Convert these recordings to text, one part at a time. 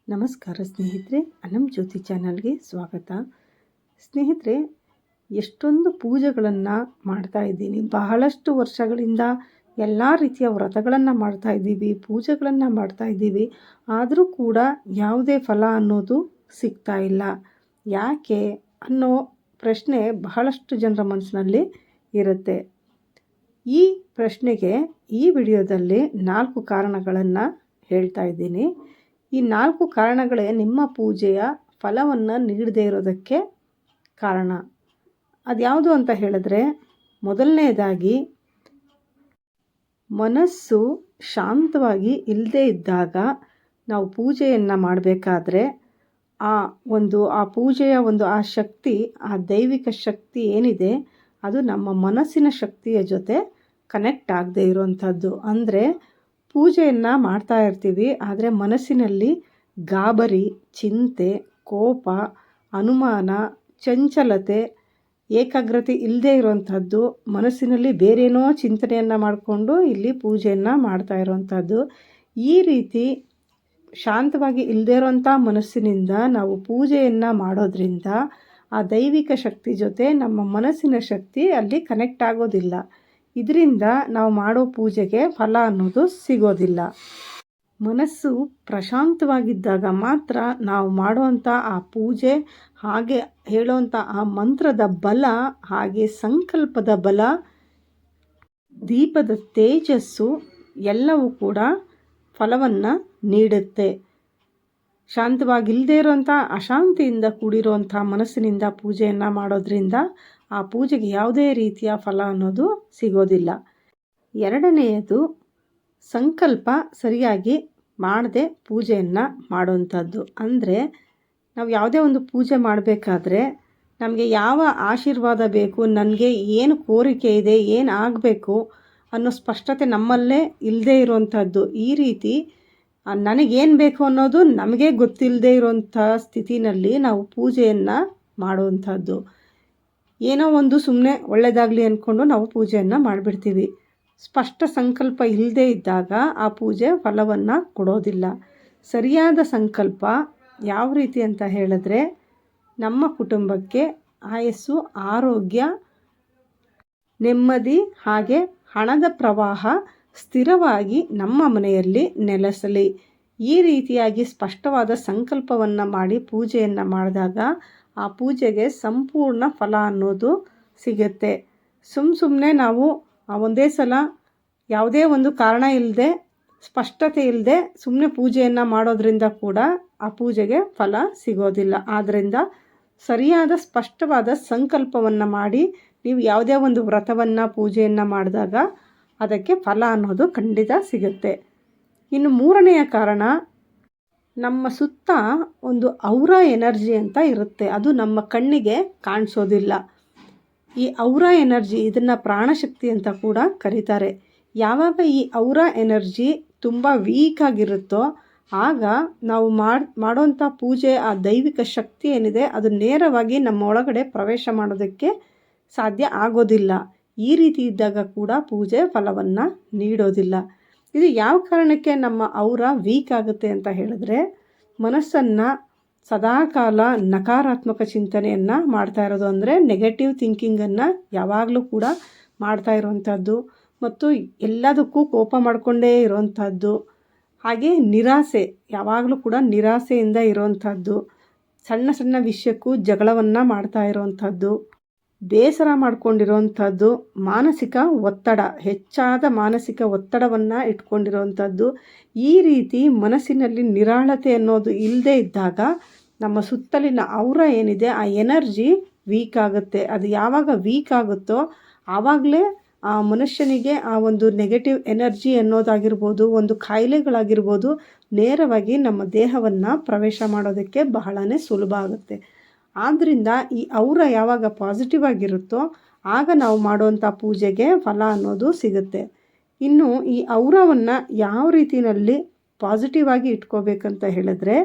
ನಮಸ್ಕಾರ ಸ್ನೇಹಿತರೆ, ಅನಮ್ ಜ್ಯೋತಿ ಚಾನಲ್ಗೆ ಸ್ವಾಗತ. ಸ್ನೇಹಿತರೆ, ಎಷ್ಟೊಂದು ಪೂಜೆಗಳನ್ನು ಮಾಡ್ತಾ ಇದ್ದೀನಿ. ಬಹಳಷ್ಟು ವರ್ಷಗಳಿಂದ ಎಲ್ಲ ರೀತಿಯ ವ್ರತಗಳನ್ನು ಮಾಡ್ತಾ ಇದ್ದೀವಿ, ಪೂಜೆಗಳನ್ನು ಮಾಡ್ತಾ ಇದ್ದೀವಿ. ಆದರೂ ಕೂಡ ಯಾವುದೇ ಫಲ ಅನ್ನೋದು ಸಿಗ್ತಾ ಇಲ್ಲ. ಯಾಕೆ ಅನ್ನೋ ಪ್ರಶ್ನೆ ಬಹಳಷ್ಟು ಜನರ ಮನಸ್ಸಿನಲ್ಲಿ ಇರುತ್ತೆ. ಈ ಪ್ರಶ್ನೆಗೆ ಈ ವಿಡಿಯೋದಲ್ಲಿ 4 ಕಾರಣಗಳನ್ನು ಹೇಳ್ತಾ ಇದ್ದೀನಿ. ಈ 4 ಕಾರಣಗಳೇ ನಿಮ್ಮ ಪೂಜೆಯ ಫಲವನ್ನು ನೀಡದೇ ಇರೋದಕ್ಕೆ ಕಾರಣ. ಅದ್ಯಾವುದು ಅಂತ ಹೇಳಿದ್ರೆ, ಮೊದಲನೇದಾಗಿ ಮನಸ್ಸು ಶಾಂತವಾಗಿ ಇಲ್ಲದೇ ಇದ್ದಾಗ ನಾವು ಪೂಜೆಯನ್ನು ಮಾಡಬೇಕಾದ್ರೆ ಆ ಪೂಜೆಯ ಆ ಶಕ್ತಿ, ಆ ದೈವಿಕ ಶಕ್ತಿ ಏನಿದೆ ಅದು ನಮ್ಮ ಮನಸ್ಸಿನ ಶಕ್ತಿಯ ಜೊತೆ ಕನೆಕ್ಟ್ ಆಗದೆ ಇರುವಂಥದ್ದು. ಅಂದರೆ ಪೂಜೆಯನ್ನು ಮಾಡ್ತಾ ಇರ್ತೀವಿ, ಆದರೆ ಮನಸ್ಸಿನಲ್ಲಿ ಗಾಬರಿ, ಚಿಂತೆ, ಕೋಪ, ಅನುಮಾನ, ಚಂಚಲತೆ, ಏಕಾಗ್ರತೆ ಇಲ್ಲದೆ ಇರುವಂಥದ್ದು, ಮನಸ್ಸಿನಲ್ಲಿ ಬೇರೇನೋ ಚಿಂತನೆಯನ್ನು ಮಾಡಿಕೊಂಡು ಇಲ್ಲಿ ಪೂಜೆಯನ್ನು ಮಾಡ್ತಾ ಇರುವಂಥದ್ದು. ಈ ರೀತಿ ಶಾಂತವಾಗಿ ಇಲ್ಲದೇ ಇರೋಂಥ ಮನಸ್ಸಿನಿಂದ ನಾವು ಪೂಜೆಯನ್ನು ಮಾಡೋದ್ರಿಂದ ಆ ದೈವಿಕ ಶಕ್ತಿ ಜೊತೆ ನಮ್ಮ ಮನಸ್ಸಿನ ಶಕ್ತಿ ಅಲ್ಲಿ ಕನೆಕ್ಟ್ ಆಗೋದಿಲ್ಲ. ಇದರಿಂದ ನಾವು ಮಾಡೋ ಪೂಜೆಗೆ ಫಲ ಅನ್ನೋದು ಸಿಗೋದಿಲ್ಲ. ಮನಸ್ಸು ಪ್ರಶಾಂತವಾಗಿದ್ದಾಗ ಮಾತ್ರ ನಾವು ಮಾಡುವಂಥ ಆ ಪೂಜೆ, ಹಾಗೆ ಹೇಳುವಂಥ ಆ ಮಂತ್ರದ ಬಲ, ಹಾಗೆ ಸಂಕಲ್ಪದ ಬಲ, ದೀಪದ ತೇಜಸ್ಸು ಎಲ್ಲವೂ ಕೂಡ ಫಲವನ್ನು ನೀಡುತ್ತೆ. ಶಾಂತವಾಗಿಲ್ಲದೆ ಇರುವಂಥ, ಅಶಾಂತಿಯಿಂದ ಕೂಡಿರುವಂಥ ಮನಸ್ಸಿನಿಂದ ಪೂಜೆಯನ್ನು ಮಾಡೋದ್ರಿಂದ ಆ ಪೂಜೆಗೆ ಯಾವುದೇ ರೀತಿಯ ಫಲ ಅನ್ನೋದು ಸಿಗೋದಿಲ್ಲ. ಎರಡನೆಯದು, ಸಂಕಲ್ಪ ಸರಿಯಾಗಿ ಮಾಡದೆ ಪೂಜೆಯನ್ನು ಮಾಡುವಂಥದ್ದು. ಅಂದರೆ ನಾವು ಯಾವುದೇ ಒಂದು ಪೂಜೆ ಮಾಡಬೇಕಾದ್ರೆ ನಮಗೆ ಯಾವ ಆಶೀರ್ವಾದ ಬೇಕು, ನನಗೆ ಏನು ಕೋರಿಕೆ ಇದೆ, ಏನು ಆಗಬೇಕು ಅನ್ನೋ ಸ್ಪಷ್ಟತೆ ನಮ್ಮಲ್ಲೇ ಇಲ್ಲದೇ ಇರುವಂಥದ್ದು. ಈ ರೀತಿ ನನಗೇನು ಬೇಕು ಅನ್ನೋದು ನಮಗೆ ಗೊತ್ತಿಲ್ಲದೆ ಇರುವಂಥ ಸ್ಥಿತಿನಲ್ಲಿ ನಾವು ಪೂಜೆಯನ್ನು ಮಾಡುವಂಥದ್ದು. ಏನೋ ಒಂದು ಸುಮ್ಮನೆ ಒಳ್ಳೆಯದಾಗಲಿ ಅಂದ್ಕೊಂಡು ನಾವು ಪೂಜೆಯನ್ನು ಮಾಡಿಬಿಡ್ತೀವಿ. ಸ್ಪಷ್ಟ ಸಂಕಲ್ಪ ಇಲ್ಲದೇ ಇದ್ದಾಗ ಆ ಪೂಜೆ ಫಲವನ್ನು ಕೊಡೋದಿಲ್ಲ. ಸರಿಯಾದ ಸಂಕಲ್ಪ ಯಾವ ರೀತಿ ಅಂತ ಹೇಳಿದ್ರೆ, ನಮ್ಮ ಕುಟುಂಬಕ್ಕೆ ಆಯಸ್ಸು, ಆರೋಗ್ಯ, ನೆಮ್ಮದಿ, ಹಾಗೆ ಹಣದ ಪ್ರವಾಹ ಸ್ಥಿರವಾಗಿ ನಮ್ಮ ಮನೆಯಲ್ಲಿ ನೆಲೆಸಲಿ. ಈ ರೀತಿಯಾಗಿ ಸ್ಪಷ್ಟವಾದ ಸಂಕಲ್ಪವನ್ನು ಮಾಡಿ ಪೂಜೆಯನ್ನು ಮಾಡಿದಾಗ ಆ ಪೂಜೆಗೆ ಸಂಪೂರ್ಣ ಫಲ ಅನ್ನೋದು ಸಿಗುತ್ತೆ. ಸುಮ್ಮನೆ ನಾವು ಒಂದೇ ಸಲ ಯಾವುದೇ ಒಂದು ಕಾರಣ ಇಲ್ಲದೆ, ಸ್ಪಷ್ಟತೆ ಇಲ್ಲದೆ ಸುಮ್ಮನೆ ಪೂಜೆಯನ್ನು ಮಾಡೋದ್ರಿಂದ ಕೂಡ ಆ ಪೂಜೆಗೆ ಫಲ ಸಿಗೋದಿಲ್ಲ. ಆದ್ದರಿಂದ ಸರಿಯಾದ ಸ್ಪಷ್ಟವಾದ ಸಂಕಲ್ಪವನ್ನು ಮಾಡಿ ನೀವು ಯಾವುದೇ ಒಂದು ವ್ರತವನ್ನು, ಪೂಜೆಯನ್ನು ಮಾಡಿದಾಗ ಅದಕ್ಕೆ ಫಲ ಅನ್ನೋದು ಖಂಡಿತ ಸಿಗುತ್ತೆ. ಇನ್ನು ಮೂರನೆಯ ಕಾರಣ, ನಮ್ಮ ಸುತ್ತ ಒಂದು ಔರಾ ಎನರ್ಜಿ ಅಂತ ಇರುತ್ತೆ. ಅದು ನಮ್ಮ ಕಣ್ಣಿಗೆ ಕಾಣಿಸೋದಿಲ್ಲ. ಈ ಔರಾ ಎನರ್ಜಿ, ಇದನ್ನು ಪ್ರಾಣಶಕ್ತಿ ಅಂತ ಕೂಡ ಕರೀತಾರೆ. ಯಾವಾಗ ಈ ಔರಾ ಎನರ್ಜಿ ತುಂಬ ವೀಕ್ ಆಗಿರುತ್ತೋ ಆಗ ನಾವು ಮಾಡೋಂಥ ಪೂಜೆ, ಆ ದೈವಿಕ ಶಕ್ತಿ ಏನಿದೆ ಅದು ನೇರವಾಗಿ ನಮ್ಮ ಒಳಗಡೆ ಪ್ರವೇಶ ಮಾಡೋದಕ್ಕೆ ಸಾಧ್ಯ ಆಗೋದಿಲ್ಲ. ಈ ರೀತಿ ಇದ್ದಾಗ ಕೂಡ ಪೂಜೆ ಫಲವನ್ನು ನೀಡೋದಿಲ್ಲ. ಇದು ಯಾವ ಕಾರಣಕ್ಕೆ ನಮ್ಮ ಔರಾ ವೀಕ್ ಆಗುತ್ತೆ ಅಂತ ಹೇಳಿದ್ರೆ, ಮನಸ್ಸನ್ನು ಸದಾಕಾಲ ನಕಾರಾತ್ಮಕ ಚಿಂತನೆಯನ್ನು ಮಾಡ್ತಾ ಇರೋದು. ಅಂದರೆ ನೆಗೆಟಿವ್ ಥಿಂಕಿಂಗನ್ನು ಯಾವಾಗಲೂ ಕೂಡ ಮಾಡ್ತಾ ಇರುವಂಥದ್ದು, ಮತ್ತು ಎಲ್ಲದಕ್ಕೂ ಕೋಪ ಮಾಡಿಕೊಂಡೇ ಇರುವಂಥದ್ದು, ಹಾಗೆ ನಿರಾಸೆ, ಯಾವಾಗಲೂ ಕೂಡ ನಿರಾಸೆಯಿಂದ ಇರುವಂಥದ್ದು, ಸಣ್ಣ ಸಣ್ಣ ವಿಷಯಕ್ಕೂ ಜಗಳವನ್ನು ಮಾಡ್ತಾ ಇರುವಂಥದ್ದು, ಬೇಸರ ಮಾಡ್ಕೊಂಡಿರೋವಂಥದ್ದು, ಮಾನಸಿಕ ಒತ್ತಡ, ಹೆಚ್ಚಾದ ಮಾನಸಿಕ ಒತ್ತಡವನ್ನು ಇಟ್ಕೊಂಡಿರೋವಂಥದ್ದು. ಈ ರೀತಿ ಮನಸ್ಸಿನಲ್ಲಿ ನಿರಾಳತೆ ಅನ್ನೋದು ಇಲ್ಲದೇ ಇದ್ದಾಗ ನಮ್ಮ ಸುತ್ತಲಿನ ಔರಾ ಏನಿದೆ ಆ ಎನರ್ಜಿ ವೀಕ್ ಆಗುತ್ತೆ. ಅದು ಯಾವಾಗ ವೀಕ್ ಆಗುತ್ತೋ ಆವಾಗಲೇ ಆ ಮನುಷ್ಯನಿಗೆ ಆ ಒಂದು ನೆಗೆಟಿವ್ ಎನರ್ಜಿ ಅನ್ನೋದಾಗಿರ್ಬೋದು, ಒಂದು ಕಾಯಿಲೆಗಳಾಗಿರ್ಬೋದು, ನೇರವಾಗಿ ನಮ್ಮ ದೇಹವನ್ನು ಪ್ರವೇಶ ಮಾಡೋದಕ್ಕೆ ಬಹಳನೇ ಸುಲಭ ಆಗುತ್ತೆ. ಆದ್ದರಿಂದ ಈ ಔರಾ ಯಾವಾಗ ಪಾಸಿಟಿವ್ ಆಗಿರುತ್ತೋ ಆಗ ನಾವು ಮಾಡುವಂಥ ಪೂಜೆಗೆ ಫಲ ಅನ್ನೋದು ಸಿಗುತ್ತೆ. ಇನ್ನು ಈ ಔರಾವನ್ನು ಯಾವ ರೀತಿಯಲ್ಲಿ ಪಾಸಿಟಿವ್ ಆಗಿ ಇಟ್ಕೋಬೇಕಂತ ಹೇಳಿದ್ರೆ,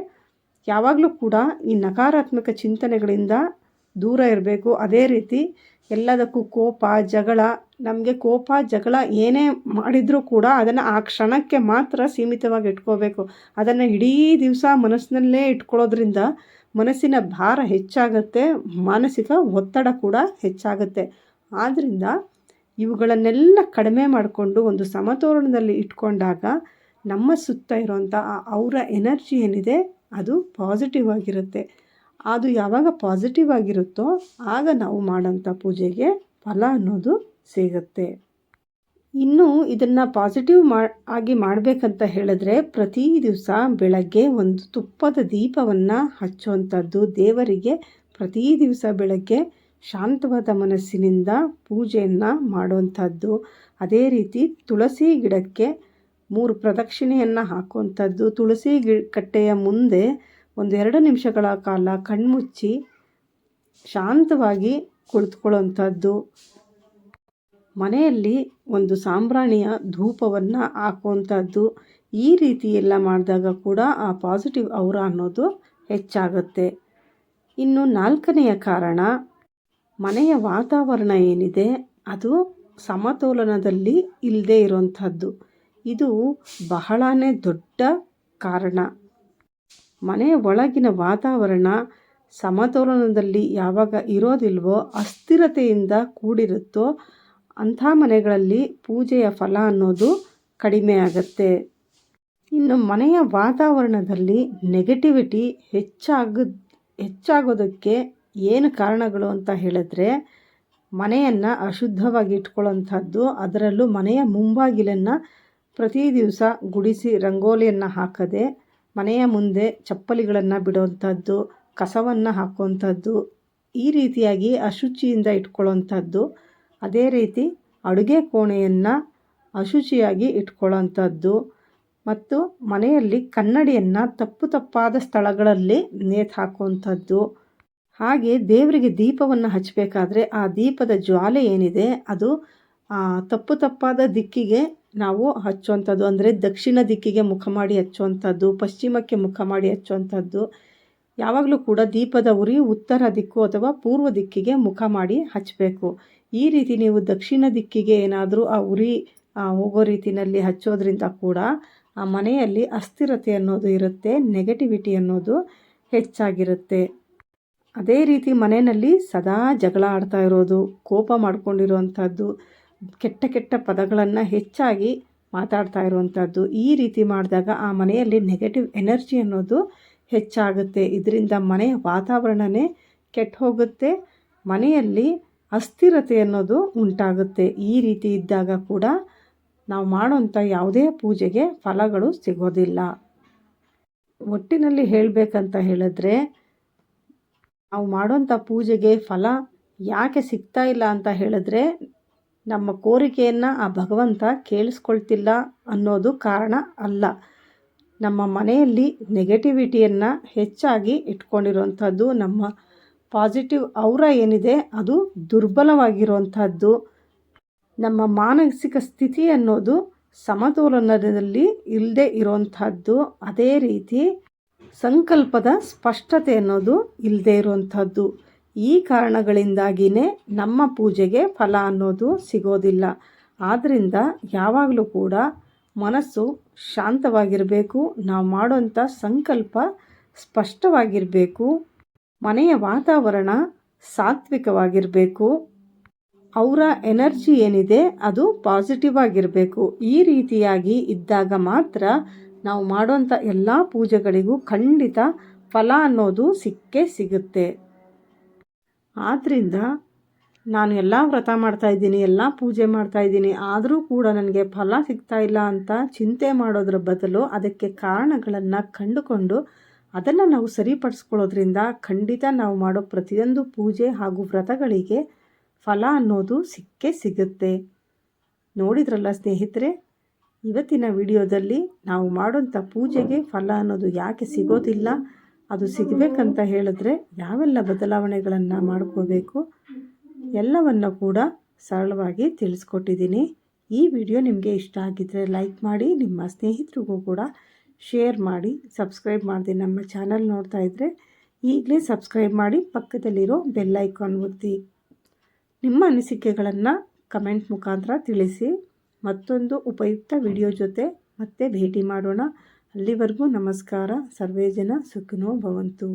ಯಾವಾಗಲೂ ಕೂಡ ಈ ನಕಾರಾತ್ಮಕ ಚಿಂತನೆಗಳಿಂದ ದೂರ ಇರಬೇಕು. ಅದೇ ರೀತಿ ಎಲ್ಲದಕ್ಕೂ ಕೋಪ ಜಗಳ, ನಮಗೆ ಕೋಪ ಜಗಳ ಏನೇ ಮಾಡಿದರೂ ಕೂಡ ಅದನ್ನು ಆ ಕ್ಷಣಕ್ಕೆ ಮಾತ್ರ ಸೀಮಿತವಾಗಿ ಇಟ್ಕೋಬೇಕು. ಅದನ್ನು ಇಡೀ ದಿವಸ ಮನಸ್ಸಿನಲ್ಲೇ ಇಟ್ಕೊಳ್ಳೋದ್ರಿಂದ ಮನಸ್ಸಿನ ಭಾರ ಹೆಚ್ಚಾಗುತ್ತೆ, ಮಾನಸಿಕ ಒತ್ತಡ ಕೂಡ ಹೆಚ್ಚಾಗುತ್ತೆ. ಆದ್ದರಿಂದ ಇವುಗಳನ್ನೆಲ್ಲ ಕಡಿಮೆ ಮಾಡಿಕೊಂಡು ಒಂದು ಸಮತೋಲನದಲ್ಲಿ ಇಟ್ಕೊಂಡಾಗ ನಮ್ಮ ಸುತ್ತ ಇರುವಂಥ ಅವರ ಎನರ್ಜಿ ಏನಿದೆ ಅದು ಪಾಸಿಟಿವ್ ಆಗಿರುತ್ತೆ. ಅದು ಯಾವಾಗ ಪಾಸಿಟಿವ್ ಆಗಿರುತ್ತೋ ಆಗ ನಾವು ಮಾಡೋಂಥ ಪೂಜೆಗೆ ಫಲ ಅನ್ನೋದು ಸಿಗುತ್ತೆ. ಇನ್ನು ಇದನ್ನು ಪಾಸಿಟಿವ್ ಆಗಿ ಮಾಡಬೇಕಂತ ಹೇಳಿದ್ರೆ ಪ್ರತಿ ದಿವಸ ಬೆಳಗ್ಗೆ ಒಂದು ತುಪ್ಪದ ದೀಪವನ್ನು ಹಚ್ಚುವಂಥದ್ದು, ದೇವರಿಗೆ ಪ್ರತಿ ದಿವಸ ಬೆಳಗ್ಗೆ ಶಾಂತವಾದ ಮನಸ್ಸಿನಿಂದ ಪೂಜೆಯನ್ನು ಮಾಡುವಂಥದ್ದು. ಅದೇ ರೀತಿ ತುಳಸಿ ಗಿಡಕ್ಕೆ 3 ಪ್ರದಕ್ಷಿಣೆಯನ್ನು ಹಾಕುವಂಥದ್ದು. ತುಳಸಿ ಕಟ್ಟೆಯ ಮುಂದೆ 1-2 ನಿಮಿಷಗಳ ಕಾಲ ಕಣ್ಮುಚ್ಚಿ ಶಾಂತವಾಗಿ ಕುಳಿತುಕೊಳ್ಳುವಂಥದ್ದು. ಮನೆಯಲ್ಲಿ ಒಂದು ಸಾಂಬ್ರಾಣಿಯ ಧೂಪವನ್ನು ಹಾಕುವಂಥದ್ದು. ಈ ರೀತಿ ಎಲ್ಲ ಮಾಡಿದಾಗ ಕೂಡ ಆ ಪಾಸಿಟಿವ್ ಔರಾ ಅನ್ನೋದು ಹೆಚ್ಚಾಗುತ್ತೆ. ಇನ್ನು 4ನೆಯ ಕಾರಣ, ಮನೆಯ ವಾತಾವರಣ ಏನಿದೆ ಅದು ಸಮತೋಲನದಲ್ಲಿ ಇಲ್ಲದೇ ಇರುವಂಥದ್ದು. ಇದು ಬಹಳನೇ ದೊಡ್ಡ ಕಾರಣ. ಮನೆಯ ಒಳಗಿನ ವಾತಾವರಣ ಸಮತೋಲನದಲ್ಲಿ ಯಾವಾಗ ಇರೋದಿಲ್ವೋ, ಅಸ್ಥಿರತೆಯಿಂದ ಕೂಡಿರುತ್ತೋ ಅಂಥ ಮನೆಗಳಲ್ಲಿ ಪೂಜೆಯ ಫಲ ಅನ್ನೋದು ಕಡಿಮೆ ಆಗುತ್ತೆ. ಇನ್ನು ಮನೆಯ ವಾತಾವರಣದಲ್ಲಿ ನೆಗೆಟಿವಿಟಿ ಹೆಚ್ಚಾಗೋದಕ್ಕೆ ಏನು ಕಾರಣಗಳು ಅಂತ ಹೇಳಿದ್ರೆ, ಮನೆಯನ್ನು ಅಶುದ್ಧವಾಗಿ ಇಟ್ಕೊಳ್ಳೋಂಥದ್ದು. ಅದರಲ್ಲೂ ಮನೆಯ ಮುಂಬಾಗಿಲನ್ನು ಪ್ರತಿ ದಿವಸ ಗುಡಿಸಿ ರಂಗೋಲಿಯನ್ನು ಹಾಕದೆ ಮನೆಯ ಮುಂದೆ ಚಪ್ಪಲಿಗಳನ್ನು ಬಿಡುವಂಥದ್ದು, ಕಸವನ್ನು ಹಾಕುವಂಥದ್ದು, ಈ ರೀತಿಯಾಗಿ ಅಶುಚಿಯಿಂದ ಇಟ್ಕೊಳ್ಳೋಂಥದ್ದು. ಅದೇ ರೀತಿ ಅಡುಗೆ ಕೋಣೆಯನ್ನು ಅಶುಚಿಯಾಗಿ ಇಟ್ಕೊಳ್ಳೋಂಥದ್ದು ಮತ್ತು ಮನೆಯಲ್ಲಿ ಕನ್ನಡಿಯನ್ನು ತಪ್ಪಾದ ಸ್ಥಳಗಳಲ್ಲಿ ನೇತು ಹಾಕುವಂಥದ್ದು. ಹಾಗೆ ದೇವರಿಗೆ ದೀಪವನ್ನು ಹಚ್ಚಬೇಕಾದ್ರೆ ಆ ದೀಪದ ಜ್ವಾಲೆ ಏನಿದೆ ಅದು ತಪ್ಪಾದ ದಿಕ್ಕಿಗೆ ನಾವು ಹಚ್ಚುವಂಥದ್ದು. ಅಂದರೆ ದಕ್ಷಿಣ ದಿಕ್ಕಿಗೆ ಮುಖ ಮಾಡಿ ಹಚ್ಚುವಂಥದ್ದು, ಪಶ್ಚಿಮಕ್ಕೆ ಮುಖ ಮಾಡಿ ಹಚ್ಚುವಂಥದ್ದು. ಯಾವಾಗಲೂ ಕೂಡ ದೀಪದ ಉರಿ ಉತ್ತರ ದಿಕ್ಕು ಅಥವಾ ಪೂರ್ವ ದಿಕ್ಕಿಗೆ ಮುಖ ಮಾಡಿ ಹಚ್ಚಬೇಕು. ಈ ರೀತಿ ನೀವು ದಕ್ಷಿಣ ದಿಕ್ಕಿಗೆ ಏನಾದರೂ ಆ ಉರಿ ಹೋಗೋ ರೀತಿಯಲ್ಲಿ ಹಚ್ಚೋದ್ರಿಂದ ಕೂಡ ಆ ಮನೆಯಲ್ಲಿ ಅಸ್ಥಿರತೆ ಅನ್ನೋದು ಇರುತ್ತೆ, ನೆಗೆಟಿವಿಟಿ ಅನ್ನೋದು ಹೆಚ್ಚಾಗಿರುತ್ತೆ. ಅದೇ ರೀತಿ ಮನೆಯಲ್ಲಿ ಸದಾ ಜಗಳ ಆಡ್ತಾ ಇರೋದು, ಕೋಪ ಮಾಡ್ಕೊಂಡಿರುವಂಥದ್ದು, ಕೆಟ್ಟ ಪದಗಳನ್ನು ಹೆಚ್ಚಾಗಿ ಮಾತಾಡ್ತಾ ಇರುವಂಥದ್ದು, ಈ ರೀತಿ ಮಾಡಿದಾಗ ಆ ಮನೆಯಲ್ಲಿ ನೆಗೆಟಿವ್ ಎನರ್ಜಿ ಅನ್ನೋದು ಹೆಚ್ಚಾಗುತ್ತೆ. ಇದರಿಂದ ಮನೆಯ ವಾತಾವರಣವೇ ಕೆಟ್ಟು ಹೋಗುತ್ತೆ, ಮನೆಯಲ್ಲಿ ಅಸ್ಥಿರತೆ ಅನ್ನೋದು ಉಂಟಾಗುತ್ತೆ. ಈ ರೀತಿ ಇದ್ದಾಗ ಕೂಡ ನಾವು ಮಾಡೋಂಥ ಯಾವುದೇ ಪೂಜೆಗೆ ಫಲಗಳು ಸಿಗೋದಿಲ್ಲ. ಒಟ್ಟಿನಲ್ಲಿ ಹೇಳಬೇಕಂತ ಹೇಳಿದ್ರೆ, ನಾವು ಮಾಡೋಂಥ ಪೂಜೆಗೆ ಫಲ ಯಾಕೆ ಸಿಗ್ತಾ ಇಲ್ಲ ಅಂತ ಹೇಳಿದ್ರೆ, ನಮ್ಮ ಕೋರಿಕೆಯನ್ನು ಆ ಭಗವಂತ ಕೇಳಿಸ್ಕೊಳ್ತಿಲ್ಲ ಅನ್ನೋದು ಕಾರಣ ಅಲ್ಲ. ನಮ್ಮ ಮನೆಯಲ್ಲಿ ನೆಗೆಟಿವಿಟಿಯನ್ನು ಹೆಚ್ಚಾಗಿ ಇಟ್ಕೊಂಡಿರುವಂಥದ್ದು, ನಮ್ಮ ಪಾಸಿಟಿವ್ ಔರಾ ಏನಿದೆ ಅದು ದುರ್ಬಲವಾಗಿರುವಂಥದ್ದು, ನಮ್ಮ ಮಾನಸಿಕ ಸ್ಥಿತಿ ಅನ್ನೋದು ಸಮತೋಲನದಲ್ಲಿ ಇಲ್ಲದೆ ಇರುವಂಥದ್ದು, ಅದೇ ರೀತಿ ಸಂಕಲ್ಪದ ಸ್ಪಷ್ಟತೆ ಅನ್ನೋದು ಇಲ್ಲದೆ ಇರುವಂಥದ್ದು. ಈ ಕಾರಣಗಳಿಂದಾಗಿಯೇ ನಮ್ಮ ಪೂಜೆಗೆ ಫಲ ಅನ್ನೋದು ಸಿಗೋದಿಲ್ಲ. ಆದ್ದರಿಂದ ಯಾವಾಗಲೂ ಕೂಡ ಮನಸ್ಸು ಶಾಂತವಾಗಿರಬೇಕು, ನಾವು ಮಾಡೋಂಥ ಸಂಕಲ್ಪ ಸ್ಪಷ್ಟವಾಗಿರಬೇಕು, ಮನೆಯ ವಾತಾವರಣ ಸಾತ್ವಿಕವಾಗಿರಬೇಕು, ಅವರ ಎನರ್ಜಿ ಏನಿದೆ ಅದು ಪಾಸಿಟಿವ್ ಆಗಿರಬೇಕು. ಈ ರೀತಿಯಾಗಿ ಇದ್ದಾಗ ಮಾತ್ರ ನಾವು ಮಾಡೋಂಥ ಎಲ್ಲ ಪೂಜೆಗಳಿಗೂ ಖಂಡಿತ ಫಲ ಅನ್ನೋದು ಸಿಕ್ಕೇ ಸಿಗುತ್ತೆ. ಆದ್ದರಿಂದ ನಾನು ಎಲ್ಲ ವ್ರತ ಮಾಡ್ತಾಯಿದ್ದೀನಿ, ಎಲ್ಲ ಪೂಜೆ ಮಾಡ್ತಾಯಿದ್ದೀನಿ, ಆದರೂ ಕೂಡ ನನಗೆ ಫಲ ಸಿಗ್ತಾ ಇಲ್ಲ ಅಂತ ಚಿಂತೆ ಮಾಡೋದ್ರ ಬದಲು ಅದಕ್ಕೆ ಕಾರಣಗಳನ್ನು ಕಂಡುಕೊಂಡು ಅದನ್ನು ನಾವು ಸರಿಪಡಿಸ್ಕೊಳ್ಳೋದ್ರಿಂದ ಖಂಡಿತ ನಾವು ಮಾಡೋ ಪ್ರತಿಯೊಂದು ಪೂಜೆ ಹಾಗೂ ವ್ರತಗಳಿಗೆ ಫಲ ಅನ್ನೋದು ಸಿಕ್ಕೇ ಸಿಗುತ್ತೆ. ನೋಡಿದ್ರಲ್ಲ ಸ್ನೇಹಿತರೆ, ಇವತ್ತಿನ ವಿಡಿಯೋದಲ್ಲಿ ನಾವು ಮಾಡೋಂಥ ಪೂಜೆಗೆ ಫಲ ಅನ್ನೋದು ಯಾಕೆ ಸಿಗೋದಿಲ್ಲ, ಅದು ಸಿಗಬೇಕಂತ ಹೇಳಿದ್ರೆ ಯಾವೆಲ್ಲ ಬದಲಾವಣೆಗಳನ್ನು ಮಾಡ್ಕೋಬೇಕು ಎಲ್ಲವನ್ನು ಕೂಡ ಸರಳವಾಗಿ ತಿಳಿಸ್ಕೊಟ್ಟಿದ್ದೀನಿ. ಈ ವಿಡಿಯೋ ನಿಮಗೆ ಇಷ್ಟ ಆಗಿದ್ದರೆ ಲೈಕ್ ಮಾಡಿ, ನಿಮ್ಮ ಸ್ನೇಹಿತರಿಗೂ ಕೂಡ ಶೇರ್ ಮಾಡಿ. ಸಬ್ಸ್ಕ್ರೈಬ್ ಮಾಡಿ ನಮ್ಮ ಚಾನಲ್ ನೋಡ್ತಾ ಇದ್ದರೆ ಈಗಲೇ ಸಬ್ಸ್ಕ್ರೈಬ್ ಮಾಡಿ ಪಕ್ಕದಲ್ಲಿರೋ ಬೆಲ್ ಐಕಾನ್ ಒತ್ತಿ. ನಿಮ್ಮ ಅನಿಸಿಕೆಗಳನ್ನು ಕಮೆಂಟ್ ಮುಖಾಂತರ ತಿಳಿಸಿ. ಮತ್ತೊಂದು ಉಪಯುಕ್ತ ವಿಡಿಯೋ ಜೊತೆ ಮತ್ತೆ ಭೇಟಿ ಮಾಡೋಣ. ಅಲ್ಲಿವರೆಗೂ ನಮಸ್ಕಾರ. ಸರ್ವೇ ಜನ ಸುಖಿನೋ ಭವಂತು.